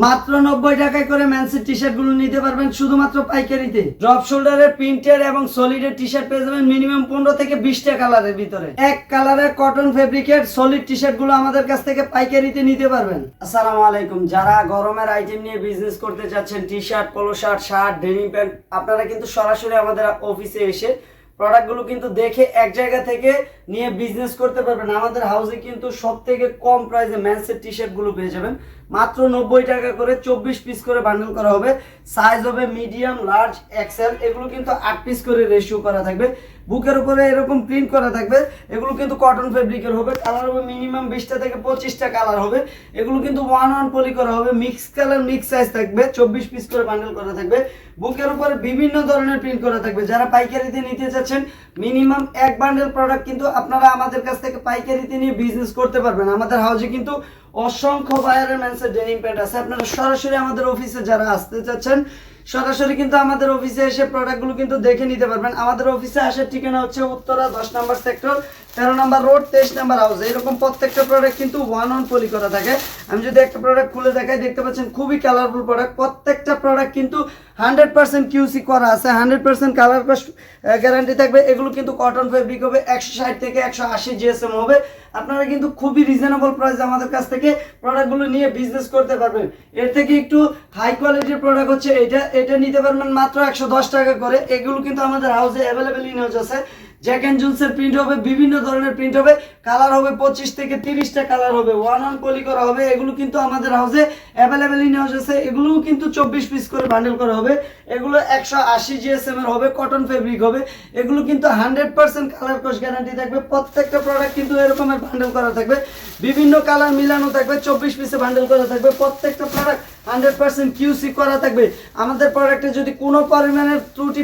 মাত্র 90 টাকায় করে ম্যানসির টি শার্ট গুলো নিতে পারবেন শুধুমাত্র পাইকারিতে। ড্রপ শোল্ডারের প্রিন্টের এবং সলিডের টি শার্ট পেয়ে যাবেন মিনিমাম 15 থেকে 20টা কালারের ভিতরে। এক কালারের কটন ফেব্রিকের সলিড টি শার্ট গুলো আমাদের কাছ থেকে পাইকারিতে নিতে পারবেন। আসসালামু আলাইকুম। যারা গরমের আইটেম নিয়ে বিজনেস করতে চাচ্ছেন, T shirt, polo shirt, shirt, denim pant, আপনারা কিন্তু সরাসরি আমাদের অফিসে এসে প্রোডাক্টগুলো কিন্তু দেখে এক জায়গা থেকে নিয়ে বিজনেস করতে পারবেন। আমাদের হাউসে কিন্তু সব থেকে কম প্রাইসে মেন্সের টি শার্টগুলো পেয়ে যাবেন মাত্র 90 টাকা করে। 24 পিস করে বান্ডেল করা হবে, সাইজ হবে মিডিয়াম, লার্জ, এক্সেল। এগুলো কিন্তু 8 পিস করে রেশিও করা থাকবে। বুকের উপরে এরকম প্রিন্ট করা থাকবে। এগুলো কিন্তু কটন ফেব্রিকের হবে। কালার হবে মিনিমাম 20টা থেকে 25টা কালার হবে। এগুলো কিন্তু 1-1 পলি করা হবে, মিক্স কালার, মিক্স সাইজ থাকবে। 24 পিস করে বান্ডেল করা থাকবে। বুকের উপরে বিভিন্ন ধরনের প্রিন্ট করা থাকবে। যারা পাইকারিতে নিতে চাচ্ছেন, মিনিমাম এক বান্ডেল প্রোডাক্ট কিন্তু আপনারা আমাদের কাছ থেকে পাইকারিতে নিয়ে বিজনেস করতে পারবেন। আমাদের হাউসে কিন্তু অসংখ্য বায়ারের মেন্সের ডেনিম প্যান্ট আছে। আপনারা সরাসরি আমাদের অফিসে যারা আসতে চাচ্ছেন, সরাসরি কিন্তু আমাদের অফিসে এসে প্রোডাক্টগুলো কিন্তু দেখে নিতে পারবেন। আমাদের অফিসে আসার ঠিকানা হচ্ছে উত্তরা 10 নম্বর সেক্টর, 13 নম্বর রোড, 23 নম্বর হাউস। এরকম প্রত্যেকটা প্রোডাক্ট কিন্তু 1-1 পলি করা থাকে। আমি যদি একটা প্রোডাক্ট খুলে দেখাই, দেখতে পাচ্ছেন খুবই কালারফুল প্রোডাক্ট। প্রত্যেকটা প্রোডাক্ট কিন্তু 100% কিউসি করা আছে, 100% কালার কস্ট গ্যারান্টি থাকবে। এগুলো কিন্তু কটন ফেব্রিক হবে, 160 থেকে 180 জিএসএম হবে। আপনারা কিন্তু খুবই রিজনেবল প্রাইসে আমাদের কাছ থেকে প্রোডাক্টগুলো নিয়ে বিজনেস করতে পারবেন। এর থেকে একটু হাই কোয়ালিটির প্রোডাক্ট হচ্ছে এটা নিতে পারবেন মাত্র 110 টাকা করে। এগুলো কিন্তু আমাদের হাউসে অ্যাভেলেবেল ইন আছে। জ্যাক এন্ড জোন্সের প্রিন্ট হবে, বিভিন্ন ধরনের প্রিন্ট হবে, কালার হবে 25 থেকে 30টা কালার হবে, 1-1 পলি করা হবে। এগুলো কিন্তু আমাদের হাউসে অ্যাভেলেবেল ইন আছে। এগুলোও কিন্তু 24 পিস করে বান্ডেল করা হবে। এগুলো 180 জিএসএম এর হবে, কটন ফেব্রিক হবে। এগুলো কিন্তু 100% কালার কস্ট গ্যারান্টি থাকবে। প্রত্যেকটা প্রোডাক্ট কিন্তু এরকমের বান্ডেল করা থাকবে, বিভিন্ন কালার মিলানো থাকবে, 24 পিসে বান্ডেল করা থাকবে। প্রত্যেকটা প্রোডাক্ট 100% কিউসি করা থাকবে। আমাদের প্রোডাক্টে যদি কোনো পরিমাণের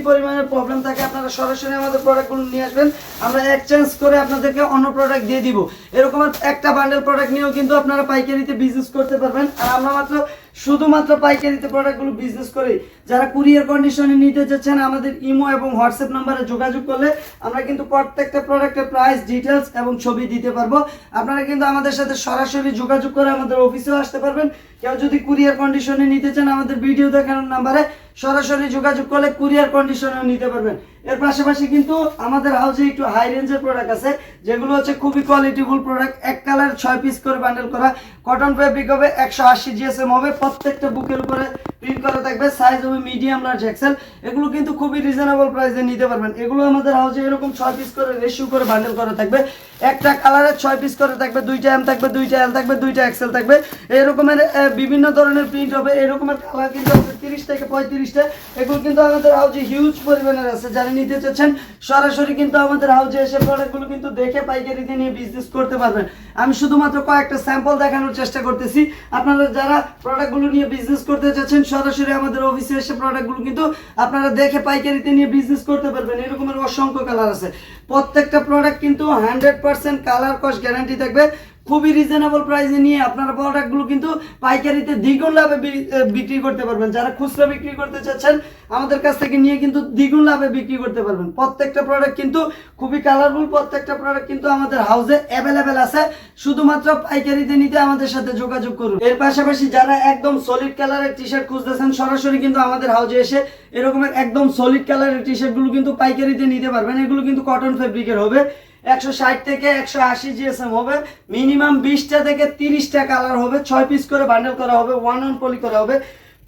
পরিমাণের প্রবলেম থাকে, আপনারা সরাসরি আমাদের প্রোডাক্টগুলো নিয়ে আসবেন, আমরা এক্সচেঞ্জ করে আপনাদেরকে অন্য প্রোডাক্ট দিয়ে দিব। এরকম একটা বান্ডেল প্রোডাক্ট নিয়েও কিন্তু আপনারা পাইকারিতে বিজনেস করতে পারবেন। আর আমরা শুধুমাত্র পাইকারিতে প্রোডাক্টগুলো বিজনেস করি। যারা কুরিয়ার কন্ডিশনে নিতে চাচ্ছেন, আমাদের ইমো এবং হোয়াটসঅ্যাপ নাম্বারে যোগাযোগ করলে আমরা কিন্তু প্রত্যেকটা প্রোডাক্টের প্রাইস, ডিটেলস এবং ছবি দিতে পারবো। আপনারা কিন্তু আমাদের সাথে সরাসরি যোগাযোগ করে আমাদের অফিসেও আসতে পারবেন। কেউ যদি কুরিয়ার কন্ডিশনে নিতে চান, আমাদের ভিডিও দেখানোর নাম্বারে সরাসরি যোগাযোগ করলে কুরিয়ার কন্ডিশনেও নিতে পারবেন। এর পাশাপাশি কিন্তু আমাদের হাউসে একটু হাই রেঞ্জের প্রোডাক্ট আছে, যেগুলো হচ্ছে খুবই কোয়ালিটিফুল প্রোডাক্ট। এক কালার 6 পিস করে বান্ডেল করা, কটন ফেব্রিক হবে, 180 জিএসএম হবে। প্রত্যেকটা বুকের উপরে প্রিন্ট করা থাকবে, সাইজ হবে মিডিয়াম, লার্জ, এক্সেল। এগুলো কিন্তু খুবই রিজনেবল প্রাইসে নিতে পারবেন। এগুলো আমাদের হাউসে এরকম 6 পিস করে রেশিও করে বান্ডেল করা থাকবে। একটা কালারে 6 পিস করে থাকবে, 2টা এম থাকবে, 2টা এল থাকবে, 2টা এক্সেল থাকবে। এরকমের বিভিন্ন ধরনের প্রিন্ট হবে। এরকমের কালার কিন্তু 30 থেকে 35টা। এগুলো কিন্তু আমাদের হাউসে হিউজ পরিমাণের আছে। যারা নিতে চাচ্ছেন, সরাসরি কিন্তু আমাদের হাউসে এসে প্রোডাক্টগুলো কিন্তু দেখে পাইকারিতে নিয়ে বিজনেস করতে পারবেন। আমি শুধুমাত্র কয়েকটা স্যাম্পল দেখানোর চেষ্টা করতেছি। আপনারা যারা প্রোডাক্টগুলো নিয়ে বিজনেস করতে চাচ্ছেন, সরাসরি আমাদের অফিসে এসে প্রোডাক্টগুলো কিন্তু আপনারা দেখে পাইকারিতে নিয়ে বিজনেস করতে পারবেন। এরকমের অসংখ্য কালার আছে। প্রত্যেকটা প্রোডাক্ট কিন্তু 100% কালার কস্ট গ্যারান্টি থাকবে। খুবই রিজনেবল প্রাইসে নিয়ে আপনারা প্রোডাক্টগুলো কিন্তু পাইকারিতে দ্বিগুণ লাভে বিক্রি করতে পারবেন। যারা খুচরা বিক্রি করতে চাচ্ছেন, আমাদের কাছ থেকে নিয়ে কিন্তু দ্বিগুণ লাভে বিক্রি করতে পারবেন। প্রত্যেকটা প্রোডাক্ট কিন্তু খুবই কালারফুল। প্রত্যেকটা প্রোডাক্ট কিন্তু আমাদের হাউসে অ্যাভেলেবেল আছে। শুধুমাত্র পাইকারিতে নিতে আমাদের সাথে যোগাযোগ করুন। এর পাশাপাশি যারা একদম সলিড কালারের টি শার্ট খুঁজতেছেন, সরাসরি কিন্তু আমাদের হাউসে এসে এরকমের একদম সলিড কালারের টি শার্টগুলো কিন্তু পাইকারিতে নিতে পারবেন। এগুলো কিন্তু কটন ফেব্রিকের হবে, 160 থেকে 180 জিএসএম হবে, মিনিমাম 20টা থেকে 30টা কালার হবে, 6 পিস করে বান্ডেল করা হবে, 1-1 পলি করা হবে।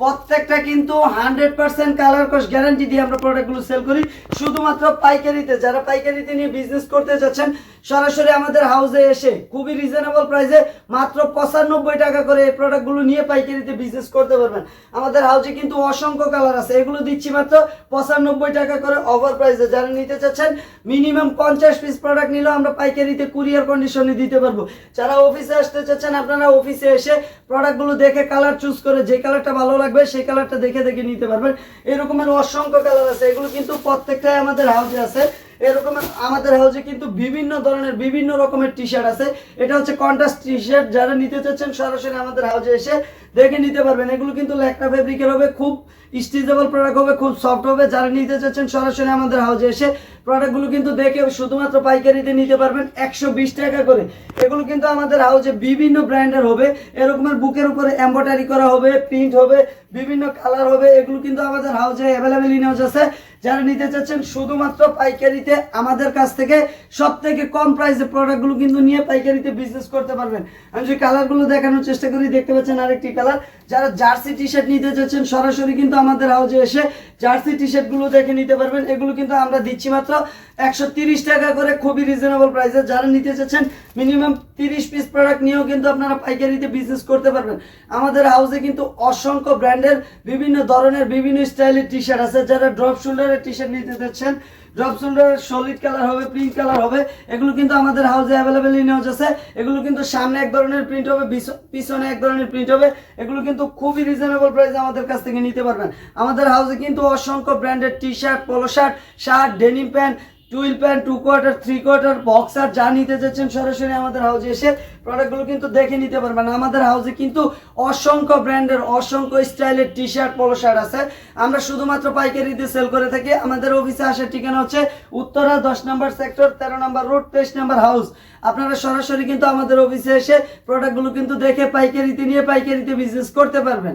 প্রত্যেকটা কিন্তু 100% কালার কস্ট গ্যারান্টি দিয়ে আমরা প্রোডাক্টগুলো সেল করি শুধুমাত্র পাইকারিতে। যারা পাইকারিতে নিয়ে বিজনেস করতে যাচ্ছেন, সরাসরি আমাদের হাউসে এসে খুবই রিজনেবল প্রাইসে মাত্র 95 টাকা করে এই প্রোডাক্টগুলো নিয়ে পাইকারিতে বিজনেস করতে পারবেন। আমাদের হাউসে কিন্তু অসংখ্য কালার আছে। এগুলো দিচ্ছি মাত্র 95 টাকা করে অফার প্রাইসে। যারা নিতে চাচ্ছেন, মিনিমাম 50 পিস প্রোডাক্ট নিলেও আমরা পাইকারিতে কুরিয়ার কন্ডিশনে দিতে পারবো। যারা অফিসে আসতে চাচ্ছেন, আপনারা অফিসে এসে প্রোডাক্টগুলো দেখে কালার চুজ করে যে কালারটা ভালো লাগবে সেই কালারটা দেখে নিতে পারবেন। এরকমের অসংখ্য কালার আছে। এগুলো কিন্তু প্রত্যেকটাই আমাদের হাউসে আছে। এরকম আমাদের হাউসে কিন্তু বিভিন্ন ধরনের বিভিন্ন রকমের টি শার্ট আছে। এটা হচ্ছে কন্ট্রাস্ট টি শার্ট। যারা নিতে চাচ্ছেন, সরাসরি আমাদের হাউসে এসে দেখে নিতে পারবেন। এগুলো কিন্তু ল্যাকটা ফেব্রিকের হবে, খুব স্ট্রেচেবল প্রোডাক্ট হবে, খুব সফট হবে। যারা নিতে চাচ্ছেন সরাসরি আমাদের হাউজে এসে প্রোডাক্টগুলো কিন্তু দেখে শুধুমাত্র পাইকারিতে নিতে পারবেন 120 টাকা করে। এগুলো কিন্তু আমাদের হাউজে বিভিন্ন ব্র্যান্ডের হবে, এরকমের বুকের উপরে এমব্রয়ডারি করা হবে, প্রিন্ট হবে, বিভিন্ন কালার হবে। এগুলো কিন্তু আমাদের হাউজে অ্যাভেলেবেল ইন হাউস আছে। যারা নিতে চাচ্ছেন শুধুমাত্র পাইকারিতে আমাদের কাছ থেকে সব থেকে কম প্রাইসে প্রোডাক্টগুলো কিন্তু নিয়ে পাইকারিতে বিজনেস করতে পারবেন। আমি যে কালারগুলো দেখানোর চেষ্টা করি, দেখতে পাচ্ছেন আরেকটি কালার। যারা জার্সি টি শার্ট নিতে চাচ্ছেন সরাসরি কিন্তু আমাদের হাউজে এসে জার্সি টি শার্টগুলো দেখে নিতে পারবেন। এগুলো কিন্তু আমরা দিচ্ছি মাত্র 130 টাকা করে, খুবই রিজনেবল প্রাইসে। যারা নিতে চাচ্ছেন মিনিমাম 30 পিস প্রোডাক্ট নিয়েও কিন্তু আপনারা পাইকারিতে বিজনেস করতে পারবেন। আমাদের হাউসে কিন্তু অসংখ্য ব্র্যান্ডের বিভিন্ন ধরনের বিভিন্ন স্টাইলের টি শার্ট আছে। যারা ড্রপ শোল্ডারের টি শার্ট নিতে চাচ্ছেন, ড্রপ শোল্ডারের সলিড কালার হবে, প্রিন্ট কালার হবে, এগুলো কিন্তু আমাদের হাউসে অ্যাভেলেবেল ইন হাউস আছে। এগুলো কিন্তু সামনে এক ধরনের প্রিন্ট হবে, পিছনে এক ধরনের প্রিন্ট হবে। এগুলো কিন্তু খুবই রিজনেবল প্রাইসে আমাদের কাছ থেকে নিতে পারবেন। আমাদের হাউসে কিন্তু অসংখ্য ব্র্যান্ডের T shirt, polo shirt, shirt, denim pant, twill pant, 2 quarter, 3 quarter, boxer, যা নিতে চাচ্ছেন সরাসরি আমাদের হাউসে এসে প্রোডাক্টগুলো কিন্তু দেখে নিতে পারবেন। আমাদের হাউসে কিন্তু অসংখ্য ব্র্যান্ডের অসংখ্য স্টাইলের টি শার্ট, পোলো শার্ট আছে। আমরা শুধুমাত্র পাইকারিতে সেল করে থাকি। আমাদের অফিসে আসার ঠিকানা হচ্ছে উত্তরা 10 নম্বর সেক্টর, 13 নম্বর রোড, 23 নম্বর হাউস। আপনারা সরাসরি কিন্তু আমাদের অফিসে এসে প্রোডাক্টগুলো কিন্তু দেখে পাইকারিতে নিয়ে পাইকারিতে বিজনেস করতে পারবেন।